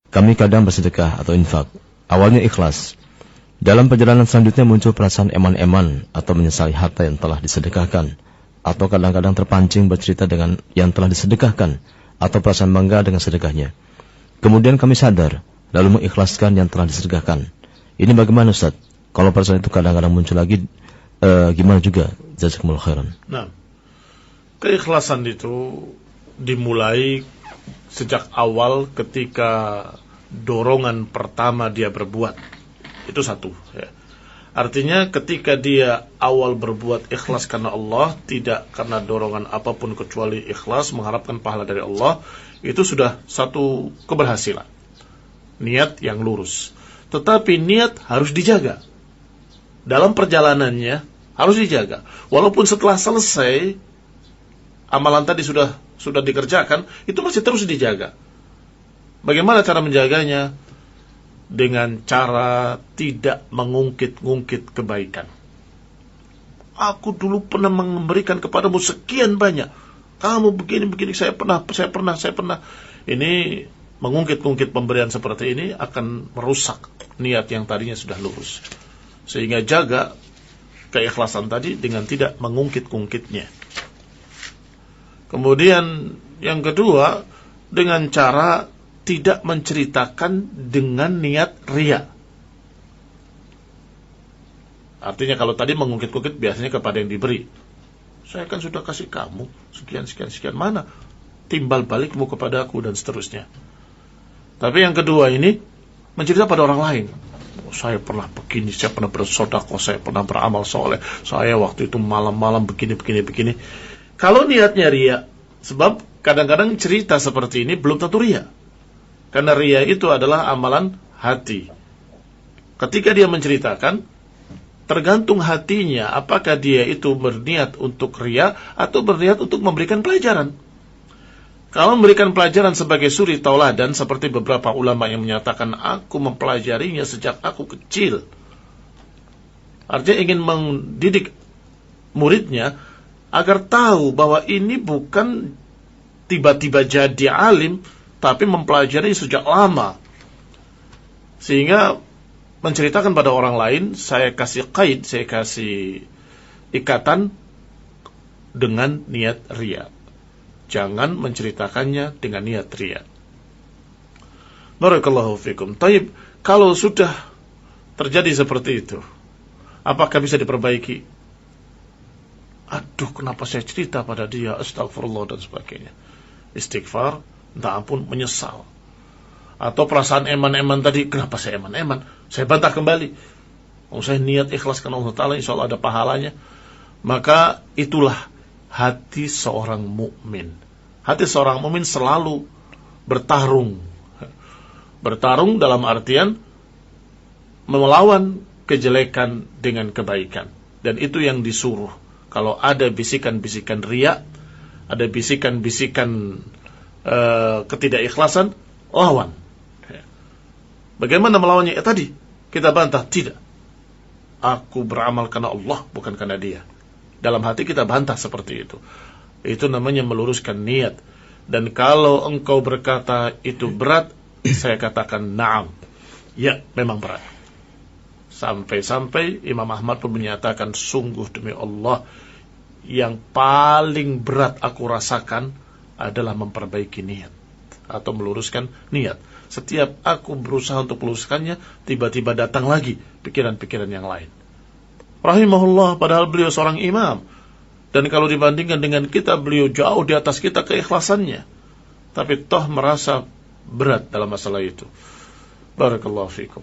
Kami kadang bersedekah atau infak. Awalnya ikhlas. Dalam perjalanan selanjutnya muncul perasaan eman-eman atau menyesali harta yang telah disedekahkan. Atau kadang-kadang terpancing bercerita dengan yang telah disedekahkan. Atau perasaan bangga dengan sedekahnya. Kemudian kami sadar, lalu mengikhlaskan yang telah disedekahkan. Ini bagaimana Ustaz? Kalau perasaan itu kadang-kadang muncul lagi, gimana juga? Jazakumullah khairan. Nah, keikhlasan itu dimulai sejak awal ketika dorongan pertama dia berbuat. Itu satu. Ya. Artinya ketika dia awal berbuat ikhlas karena Allah, tidak karena dorongan apapun kecuali ikhlas, mengharapkan pahala dari Allah, itu sudah satu keberhasilan. Niat yang lurus. Tetapi niat harus dijaga. Dalam perjalanannya harus dijaga. Walaupun setelah selesai amalan tadi sudah dikerjakan, itu masih terus dijaga. Bagaimana cara menjaganya? Dengan cara tidak mengungkit-ungkit kebaikan. Aku dulu pernah memberikan kepadamu sekian banyak. Kamu begini, saya pernah. Ini mengungkit-ungkit pemberian seperti ini akan merusak niat yang tadinya sudah lurus. Sehingga jaga keikhlasan tadi dengan tidak mengungkit-ungkitnya. Kemudian yang kedua, dengan cara tidak menceritakan dengan niat riya. Artinya kalau tadi mengungkit-ungkit biasanya kepada yang diberi. Saya kan sudah kasih kamu sekian. Mana timbal balikmu kepada aku dan seterusnya. Tapi yang kedua ini mencerita pada orang lain. Saya pernah begini, saya pernah bersedekah, saya pernah beramal soleh, saya waktu itu malam-malam begini. Kalau niatnya riya, sebab kadang-kadang cerita seperti ini belum tentu riya. Karena riya itu adalah amalan hati. Ketika dia menceritakan, tergantung hatinya apakah dia itu berniat untuk riya atau berniat untuk memberikan pelajaran. Kalau memberikan pelajaran sebagai suri tauladan, seperti beberapa ulama yang menyatakan, aku mempelajarinya sejak aku kecil. Artinya ingin mendidik muridnya agar tahu bahwa ini bukan tiba-tiba jadi alim, tapi mempelajari sejak lama. Sehingga menceritakan pada orang lain, saya kasih qaid, saya kasih ikatan dengan niat riya. Jangan menceritakannya dengan niat riya. Barakallahu fikum. Taib, kalau sudah terjadi seperti itu, apakah bisa diperbaiki? Aduh, kenapa saya cerita pada dia, astagfirullah dan sebagainya. Istighfar, minta ampun, menyesal. Atau perasaan eman-eman tadi, kenapa saya eman-eman? Saya bantah kembali. Saya niat ikhlas karena Allah Ta'ala, insya Allah ada pahalanya. Maka itulah hati seorang mukmin. Hati seorang mukmin selalu bertarung. Bertarung dalam artian melawan kejelekan dengan kebaikan. Dan itu yang disuruh. Kalau ada bisikan-bisikan riya, ada bisikan-bisikan ketidakikhlasan, lawan. Bagaimana melawannya? Tadi kita bantah, tidak. Aku beramal karena Allah, bukan karena dia. Dalam hati kita bantah seperti itu. Itu namanya meluruskan niat. Dan kalau engkau berkata itu berat, saya katakan na'am. Ya, memang berat. Sampai-sampai Imam Ahmad pun menyatakan, sungguh demi Allah, yang paling berat aku rasakan adalah memperbaiki niat atau meluruskan niat. Setiap aku berusaha untuk meluruskannya, tiba-tiba datang lagi pikiran-pikiran yang lain. Rahimahullah, padahal beliau seorang imam. Dan kalau dibandingkan dengan kita, beliau jauh di atas kita keikhlasannya. Tapi toh merasa berat dalam masalah itu. Barakallahu fikum.